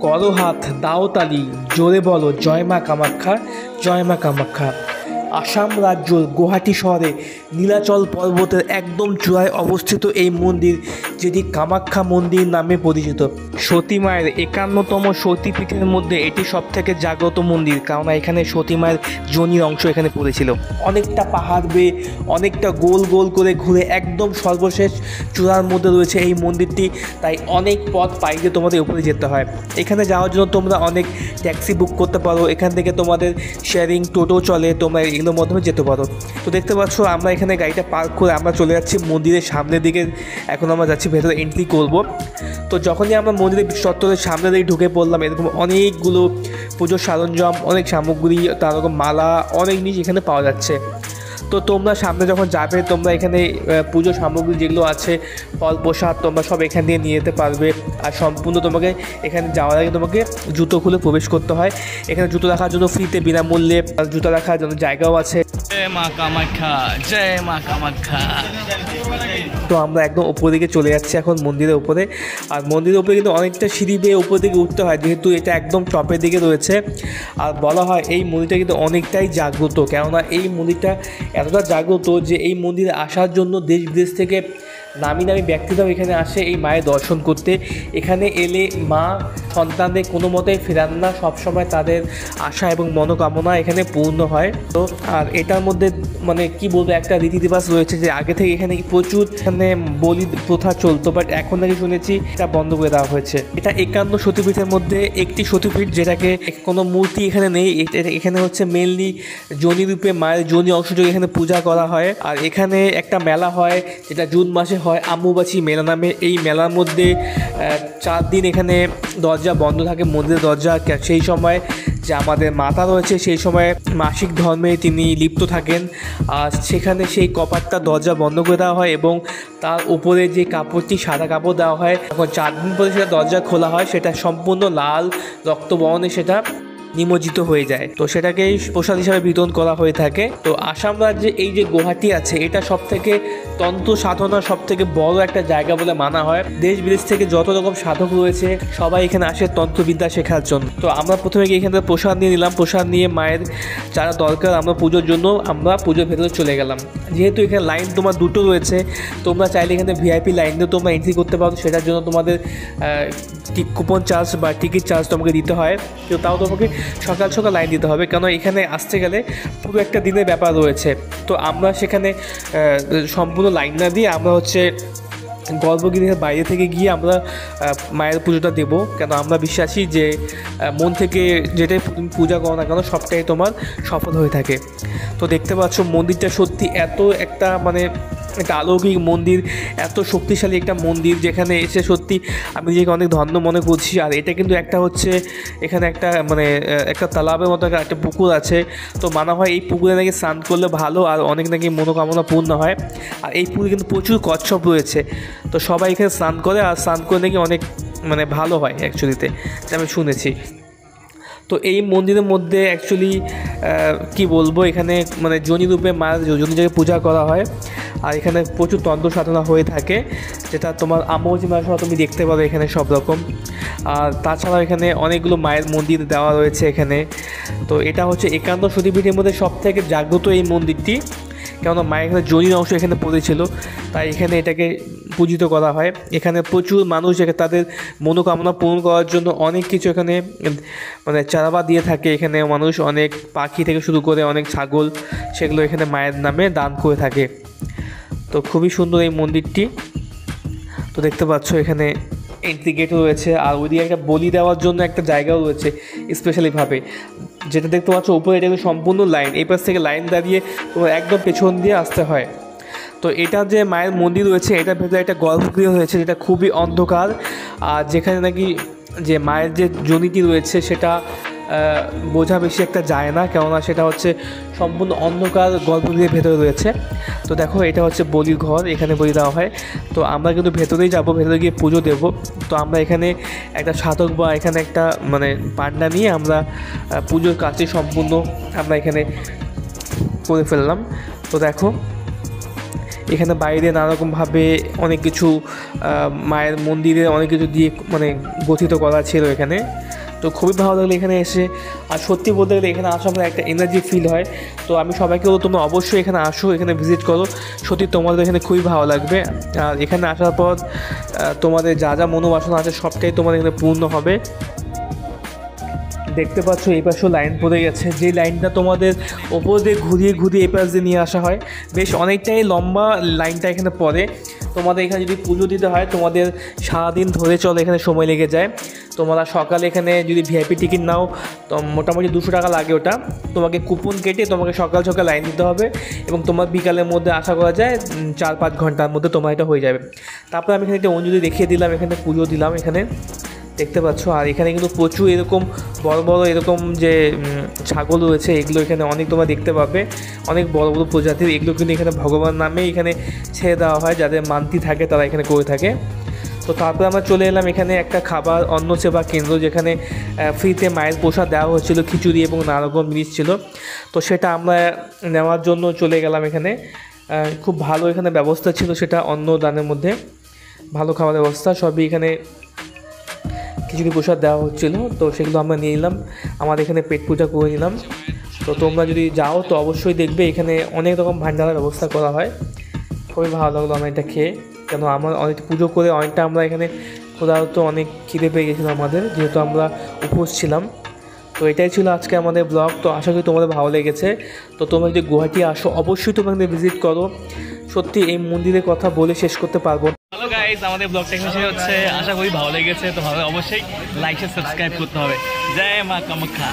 করো হাত, দাও তালি, জোরে বলো জয় মা কামাখ্যা, জয় মা কামাখ্যা। আসাম রাজ্যর গুয়াহাটি শহরে নীলাচল পর্বতের একদম চূড়ায় অবস্থিত এই মন্দির, যেটি কামাখ্যা মন্দির নামে পরিচিত। সতী মায়ের 51তম সতীপীঠের মধ্যে এটি সবথেকে জাগ্রত মন্দির, কারণ এখানে সতী মায়ের যোনির অংশ এখানে পড়েছিল। অনেকটা পাহাড় বেয়ে অনেকটা গোল গোল করে ঘুরে একদম সর্বশেষ চূড়ার মধ্যে রয়েছে এই মন্দিরটি, তাই অনেক পথ পাইয়ে তোমাদের উপরে যেতে হয়। এখানে যাওয়ার জন্য তোমরা অনেক ট্যাক্সি বুক করতে পারো, এখান থেকে তোমাদের শেয়ারিং টোটো চলে, তোমরা এগুলোর মাধ্যমে যেতে পারো। তো দেখতে পাচ্ছ আমরা এখানে গাড়িটা পার্ক করে আমরা চলে যাচ্ছি মন্দিরের সামনের দিকে। এখন আমরা যাচ্ছি ভেতরে এন্ট্রি করব। তো যখনই আমরা মন্দিরের চত্বরের সামনে দিকে ঢুকে পড়লাম, এরকম অনেকগুলো পুজোর সরঞ্জাম, অনেক সামগ্রী, তার রকম মালা, অনেক জিনিস এখানে পাওয়া যাচ্ছে। তো তোমরা সামনে যখন যাবে, তোমরা এখানে পুজোর সামগ্রী যেগুলো আছে, ফল প্রসাদ, তোমরা সব এখান দিয়ে নিয়ে যেতে পারবে। আর সম্পূর্ণ তোমাকে এখানে যাওয়ার আগে তোমাকে জুতো খুলে প্রবেশ করতে হয়। এখানে জুতো রাখার জন্য ফ্রিতে বিনামূল্যে জুতো রাখার জন্য জায়গাও আছে। জয় মা কামাখ্যা, জয় মা কামাখ্যা। তো আমরা একদম উপর দিকে চলে যাচ্ছি এখন মন্দিরের উপরে। আর মন্দিরের উপরে কিন্তু অনেকটা সিঁড়ি বেয়ে উপর দিকে উঠতে হয়, যেহেতু এটা একদম টপের দিকে রয়েছে। আর বলা হয় এই মন্দিরটা কিন্তু অনেকটাই জাগ্রত, কেননা এই মন্দিরটা এতটা জাগ্রত যে এই মন্দিরে আসার জন্য দেশ বিদেশ থেকে নামি নামি ব্যক্তিরাও এখানে আসে এই মায়ের দর্শন করতে। এখানে এলে মা সন্তানদের কোনো মতেই ফেরান না, সবসময় তাদের আশা এবং মনোকামনা এখানে পূর্ণ হয়। তো আর এটার মধ্যে মানে কি বলবো, একটা রীতিদিবাস রয়েছে যে আগে থেকে এখানে প্রচুর এখানে বলি প্রথা চলতো, বাট এখন নাকি শুনেছি এটা বন্ধ করে দেওয়া হয়েছে। এটা 51 সতীপীঠের মধ্যে একটি সতীপীঠ, যেটাকে কোনো মূর্তি এখানে নেই। এখানে হচ্ছে মেনলি যোনি রূপে মায়ের যোনি অংশযোগ এখানে পূজা করা হয়। আর এখানে একটা মেলা হয় যেটা জুন মাসে হয়, আম্বুবাচী মেলা নামে। এই মেলার মধ্যে 4 দিন এখানে দরজা বন্ধ থাকে, মন্দিরের দরজা। সেই সময় যে আমাদের মাতা রয়েছে, সেই সময় মাসিক ধর্মে তিনি লিপ্ত থাকেন। আর সেখানে সেই কপাটটা দরজা বন্ধ করে দেওয়া হয় এবং তার উপরে যে কাপড়টি, সাদা কাপড় দেওয়া হয়। এখন 4 দিন পরে সেটা দরজা খোলা হয়, সেটা সম্পূর্ণ লাল রক্তবর্ণে সেটা নিমজ্জিত হয়ে যায়। তো সেটাকেই প্রসাদ হিসাবে বিতরণ করা হয়ে থাকে। তো আসাম রাজ্যে এই যে গুয়াহাটি আছে, এটা সব থেকে তন্ত্র সাধনার সব থেকে বড় একটা জায়গা বলে মানা হয়। দেশ বিদেশ থেকে যত রকম সাধক রয়েছে সবাই এখানে আসে তন্ত্রবিদ্যা শেখার জন্য। তো আমরা প্রথমে গিয়ে এখান থেকে প্রসাদ নিয়ে নিলাম। প্রসাদ নিয়ে মায়ের যারা দরকার আমরা পুজোর জন্য আমরা পুজোর ভেতরে চলে গেলাম। যেহেতু এখানে লাইন তোমার দুটো রয়েছে, তোমরা চাইলে এখানে ভিআইপি লাইন দিয়ে তোমরা এন্ট্রি করতে পারো। সেটার জন্য তোমাদের কুপন চার্জ বা টিকিট চার্জ তোমাকে দিতে হয়। তো তাও তোমাকে সকাল সকাল লাইন দিতে হবে, কেন এখানে আসতে গেলে পুরো একটা দিনের ব্যাপার রয়েছে। তো আমরা সেখানে সম্পূর্ণ লাইন না দিয়ে আমরা হচ্ছে গর্ভগৃহের বাইরে থেকে গিয়ে আমরা মায়ের পুজোটা দেবো, কেন আমরা বিশ্বাসী যে মন থেকে যেটাই তুমি পূজা করো না কেন সবটাই তোমার সফল হয়ে থাকে। তো দেখতে পাচ্ছ মন্দিরটা সত্যি এত একটা মানে একটা অলৌকিক মন্দির, এত শক্তিশালী একটা মন্দির, যেখানে এসে সত্যি আমি নিজেকে অনেক ধন্য মনে করছি। আর এটা কিন্তু একটা হচ্ছে এখানে একটা মানে একটা তালাবের মতো একটা পুকুর আছে। তো মানা হয় এই পুকুরে নাকি স্নান করলে ভালো, আর অনেক নাকি মনোকামনা পূর্ণ হয়। আর এই পুকুরে কিন্তু প্রচুর কচ্ছপ রয়েছে, তো সবাই এখানে স্নান করে, আর স্নান করে নাকি অনেক মানে ভালো হয় অ্যাকচুয়ালিতে, আমি শুনেছি। তো এই মন্দিরের মধ্যে অ্যাকচুয়ালি কি বলবো, এখানে মানে যোনি রূপে মায়ের যোনি জায়গায় পূজা করা হয়। আর এখানে প্রচুর তন্ত্র সাধনা হয়ে থাকে, যেটা তোমার আম্বুবাচী মেলার সময় তুমি দেখতে পাবে এখানে সব রকম। আর তাছাড়াও এখানে অনেকগুলো মায়ের মন্দির দেওয়া রয়েছে এখানে। তো এটা হচ্ছে 51 সতীপীঠের মধ্যে সবথেকে জাগ্রত এই মন্দিরটি, কেননা মায়ের এখানে যোনির অংশ এখানে পড়েছিল, তাই এখানে এটাকে পূজিত করা হয়। এখানে প্রচুর মানুষ তাদের মনোকামনা পূরণ করার জন্য অনেক কিছু এখানে মানে চারাবা দিয়ে থাকে। এখানে মানুষ অনেক পাখি থেকে শুরু করে অনেক ছাগল, সেগুলো এখানে মায়ের নামে দান করে থাকে। তো খুবই সুন্দর এই মন্দিরটি। তো দেখতে পাচ্ছ এখানে এন্ট্রি গেটও রয়েছে, আর ওইদিকে একটা বলি দেওয়ার জন্য একটা জায়গাও রয়েছে স্পেশালিভাবে, যেটা দেখতে পাচ্ছ উপরে। এটা সম্পূর্ণ লাইন, এই পাশ থেকে লাইন দাঁড়িয়ে তোমার একদম পেছন দিয়ে আসতে হয়। তো এটা যে মায়ের মন্দির রয়েছে, এটার ভেতরে একটা গর্ভগৃহ রয়েছে যেটা খুবই অন্ধকার, আর যেখানে নাকি যে মায়ের যে যোনিটি রয়েছে সেটা বোঝা বেশি একটা যায় না, কেননা সেটা হচ্ছে সম্পূর্ণ অন্ধকার গর্ভগৃহের ভেতরে রয়েছে। তো দেখো এটা হচ্ছে বলির ঘর, এখানে বলি দেওয়া হয়। তো আমরা কিন্তু ভেতরেই যাবো, ভেতরে গিয়ে পুজো দেবো। তো আমরা এখানে একটা সাধক বা এখানে একটা মানে পান্ডা নিয়ে আমরা পুজোর কাজটি সম্পূর্ণ আমরা এখানে করে ফেললাম। তো দেখো এখানে বাইরে নানারকমভাবে অনেক কিছু মায়ের মন্দিরে অনেক কিছু দিয়ে মানে গঠিত করা ছিল এখানে। তো খুবই ভালো লাগলো এখানে এসে। আর সত্যি বলতে গেলে এখানে আসা আমার একটা এনার্জি ফিল হয়। তো আমি সবাইকে বলবো তোমরা অবশ্যই এখানে আসো, এখানে ভিজিট করো, সত্যি তোমাদের এখানে খুবই ভালো লাগবে। আর এখানে আসার পর তোমাদের যা যা মনোবাসনা আছে সবটাই তোমাদের এখানে পূর্ণ হবে। দেখতে পাচ্ছ এই পাশেও লাইন পড়ে গেছে, যে লাইনটা তোমাদের ওপর দিয়ে ঘুরিয়ে ঘুরিয়ে এই পাশ দিয়ে নিয়ে আসা হয়। বেশ অনেকটাই লম্বা লাইনটা এখানে পড়ে। তোমাদের এখানে যদি পুজো দিতে হয় তোমাদের সারাদিন ধরে চলে, এখানে সময় লেগে যায়। তোমরা সকালে এখানে যদি ভিআইপি টিকিট নাও তো মোটামুটি 200 টাকা লাগে, ওটা তোমাকে কুপন কেটে তোমাকে সকাল সকাল লাইন দিতে হবে এবং তোমার বিকালের মধ্যে আশা করা যায় 4-5 ঘন্টার মধ্যে তোমার এটা হয়ে যাবে। তারপর আমি এখানে একটা অঞ্জলি দেখিয়ে দিলাম, এখানে পুজো দিলাম এখানে দেখতে পাচ্ছ। আর এখানে কিন্তু প্রচুর এরকম বড় বড় এরকম যে ছাগল রয়েছে, এগুলো এখানে অনেক তোমরা দেখতে পাবে, অনেক বড় বড় প্রজাতির। এগুলো কিন্তু এখানে ভগবান নামে এখানে ছেড়ে দেওয়া হয়, যাদের মানতি থাকে তারা এখানে করে থাকে। তো তারপরে আমরা চলে এলাম এখানে একটা খাবার অন্ন সেবা কেন্দ্র, যেখানে ফ্রিতে মায়ের প্রসাদ দেওয়া হচ্ছিলো, খিচুড়ি এবং নানা রকম জিনিস ছিল। তো সেটা আমরা নেওয়ার জন্য চলে গেলাম এখানে। খুব ভালো এখানে ব্যবস্থা ছিল, সেটা অন্নদানের মধ্যে ভালো খাবার ব্যবস্থা, সবই এখানে খিচুড়ি প্রসাদ দেওয়া হচ্ছিলো। তো সেগুলো আমরা নিয়ে নিলাম, আমাদের এখানে পেট পূজা করে নিলাম। তো তোমরা যদি যাও তো অবশ্যই দেখবে এখানে অনেক রকম ভান্ডারের ব্যবস্থা করা হয়। খুবই ভালো লাগলো আমার এটা খেয়ে, কেন আমার অনেক পুজো করে অনেকটা আমরা এখানে তো অনেক খিদে পেয়ে গেছিলো আমাদের, যেহেতু আমরা উপোস ছিলাম। তো এটাই ছিল আজকে আমাদের ব্লগ। তো আশা করি তোমাদের ভালো লেগেছে। তো তোমরা যদি গুয়াহাটি আসো অবশ্যই তোমাকে ভিজিট করো, সত্যি এই মন্দিরের কথা বলে শেষ করতে পারবো। হ্যালো গাইস, আমাদের ব্লগটা এখানে শেষ হচ্ছে। আশা করি ভালো লেগেছে। তো ভালো অবশ্যই লাইক শেয়ার সাবস্ক্রাইব করতে হবে। জয় মা কামাখ্যা।